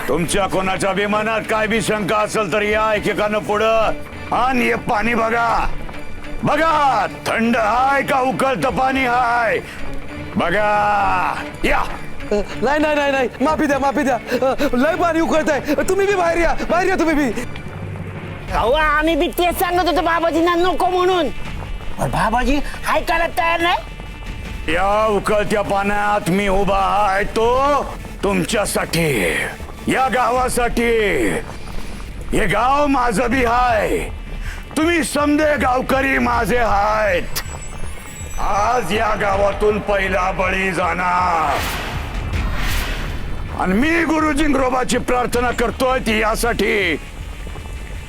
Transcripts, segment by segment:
तुमच्या कोणाच्या विमानात काय बी शंका असेल तर या एकेकानं पुढं आणि हे पाणी बघा बघा, थंड हाय का उकळतं पाणी हाय बघा. या नाही नाही नाही नाही, माफी द्या माफी द्या. लय पाणी उकळत आहे, तुम्ही बी बाहेर या तुम्ही बी. अहो आम्ही बी तेच सांगत होतो बाबाजींना नको म्हणून, पण बाबाजी ऐकायला तयार नाही. या उकळत्या पाण्यात मी उभा आहे तो तुमच्यासाठी, या गावासाठी. हे गाव माझं बी हाय, तुम्ही समजे गावकरी माझे आहेत. आज या गावातून पहिला बळी जाणार आणि मी गुरुजिंगरोबाची प्रार्थना करतोय ती यासाठी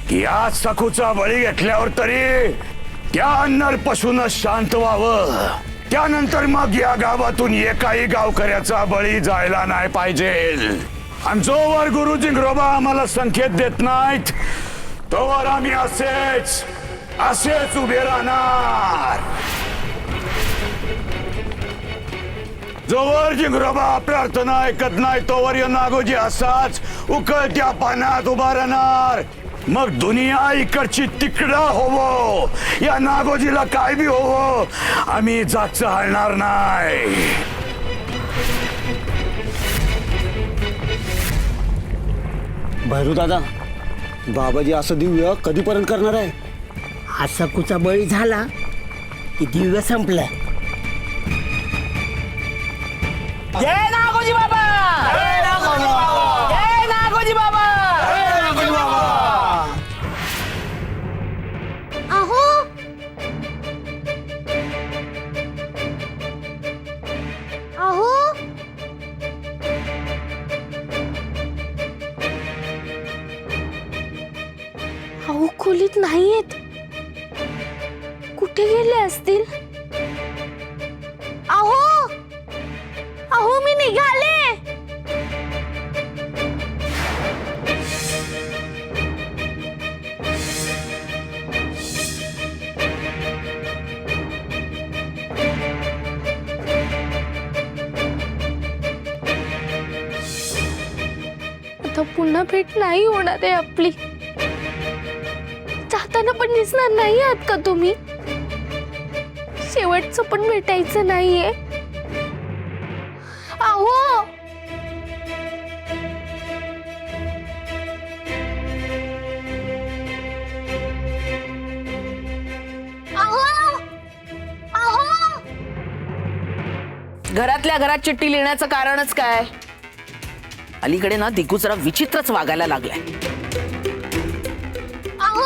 की आज सखूचा बळी घेतल्यावर तरी त्या नर पशून शांत व्हावं. त्यानंतर मग या गावातून एकाही गावकऱ्याचा बळी जायला नाही पाहिजे. आणि जोवर गुरुजिंगरोबा आम्हाला संकेत देत नाहीत तोवर आम्ही असेच उभे राहणार. जोवर जिंगरोबा प्रार्थना ऐकत नाही तोवर या नागोजी असाच उकळत्या पाण्यात उभा राहणार. मग दुनिया इकडची तिकडं होवो, या नागोजीला काय बी होवो, आम्ही जागचं हलणार नाही. भैरू दादा, बाबाजी असं दिव्य कधीपर्यंत करणार आहे? हा सखूचा बळी झाला की दिव्य संपलं. जय नागोजी बाबा, जय नागोजी बाबा, जय नागोजी बाबा, जय नागोजी बाबा. अहो अहो अहो खोलीत नाहीयेत, कुठे गेले असतील? अहो अहो मी निघाले. आता पुन्हा भेट नाही होणार आहे आपली. जाताना पण दिसणार नाही आहात का तुम्ही? शेवटचं पण भेटायचं नाहीये. अहो अहो अहो घरातल्या घरात चिठ्ठी लिहिण्याचं कारणच काय? अलीकडे ना दिगू जरा विचित्रच वागायला लागलाय. अहो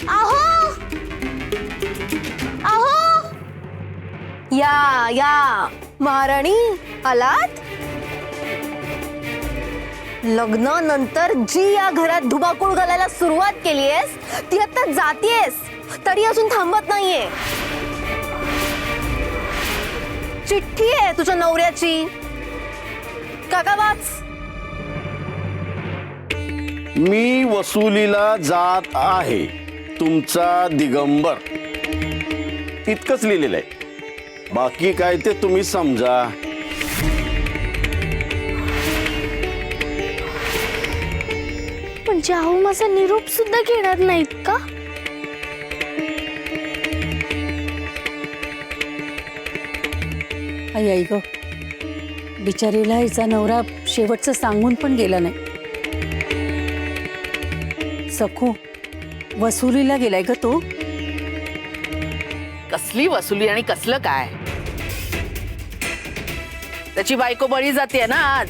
अहो अहो या या महाराणी आलात? लग्नानंतर जी या घरात धुबाकूळ घालायला सुरुवात केलीयस ती आता जातीयस तरी अजून थांबत नाहीये. चिठ्ठी आहे तुझ्या नवऱ्याची. काका वाच. मी वसुलीला जात आहे, तुमचा दिगंबर. इतकंच लिहिलेलं आहे. बाकी काय ते तुम्ही समजा. म्हणजे अहो माझा निरोप सुद्धा घेणार नाहीत का? आई ग, बिचारीला हिचा नवरा शेवटचं सांगून पण गेला नाही. सखू वसुलीला गेलाय ग तो. कसली वसुली आणि कसलं काय? त्याची बायको बळी जाते ना आज.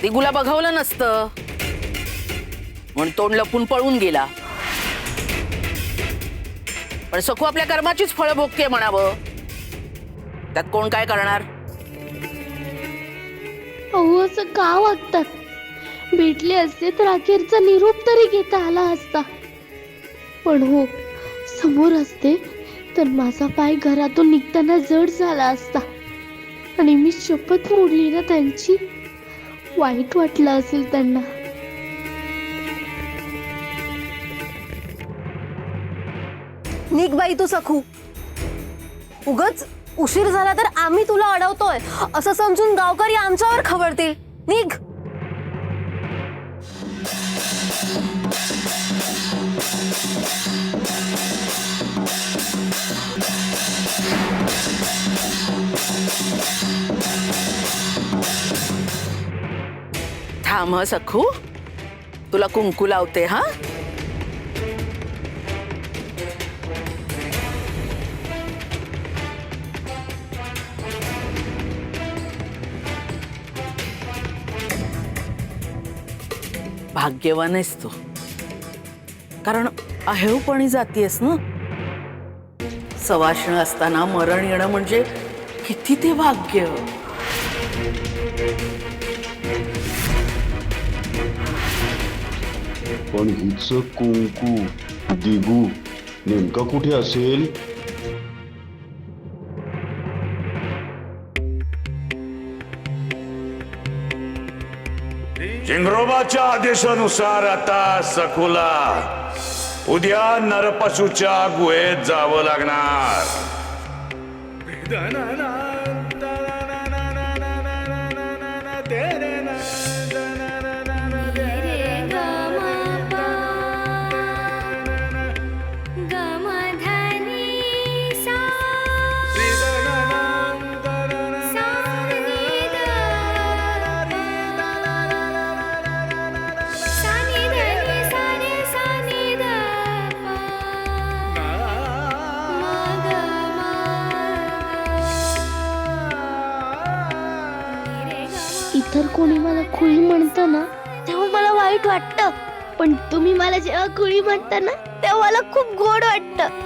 दिगूला बघवलं नसतं म्हणून तोंड लपून पळून गेला. पण सखू आपल्या कर्माचीच फळं भोगते म्हणावं. त्यात कोण काय करणार? अहो असं का वागतात? भेटले असते तर अखेरचा निरोप तरी घेता आला असता. पण हो, समोर असते तर माझा पाय घरातून निघताना जड झाला असता आणि मी शपथ मोडली ना त्यांची. वाईट वाटलं असेल त्यांना. निघ बाई तू सखू. उगच उशीर झाला तर आम्ही तुला अडवतोय असं समजून गावकरी आमच्यावर खबरतील. निघ. थांब हं सखू, तुला कुंकू लावते हा. भाग्यवान आहेस तू, कारण अहेळूपणी जातीयस ना. सवाष्ण असताना मरण येणं म्हणजे किती ते भाग्य. पण हिचं कुंकू दिगू नेमकं कुठे असेल? झिंगरोबाच्या आदेशानुसार आता सखूला उद्या नरपशूच्या गुहेत जावं लागणार. इतर कोणी मला खुळी म्हणतं ना तेव्हा मला वाईट वाटतं, पण तुम्ही मला जेव्हा खुळी म्हणता ना तेव्हा मला खूप गोड वाटतं.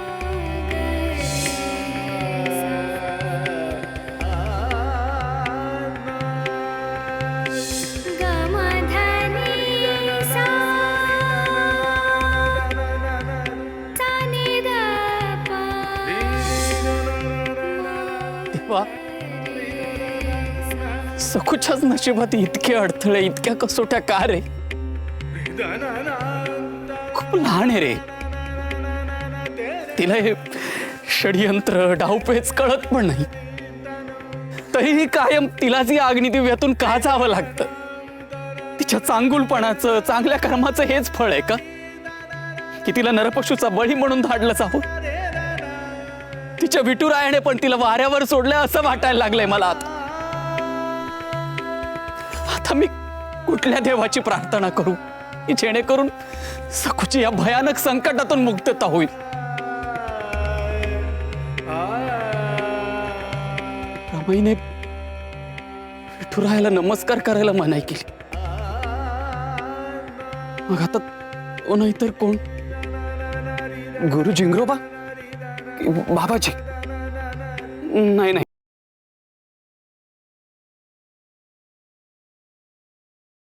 सखूच्याच नशिबात इतके अडथळे, इतक्या कसोट्या का रे? खूप लहान आहे रे. तिला हे षडयंत्र डावपेच कळत पण नाही. तरीही कायम तिलाच या अग्निदिव्यातून का जावं लागतं? तिच्या चांगुलपणाचं, चांगल्या कर्माचं हेच फळ आहे का, की तिला नरपशूचा बळी म्हणून धाडलं जावं? तिच्या विठुरायाने पण तिला वाऱ्यावर सोडलं असं वाटायला लागलंय मला आता. आता मी कुठल्या देवाची प्रार्थना करू की जेणेकरून सखूची या भयानक संकटातून मुक्तता होईल? रमाईने विठुरायाला नमस्कार करायला मनाई केली, मग आता तो नाही तर कोण? गुरु झिंगरोबा? बाबाजी? नाही नाही,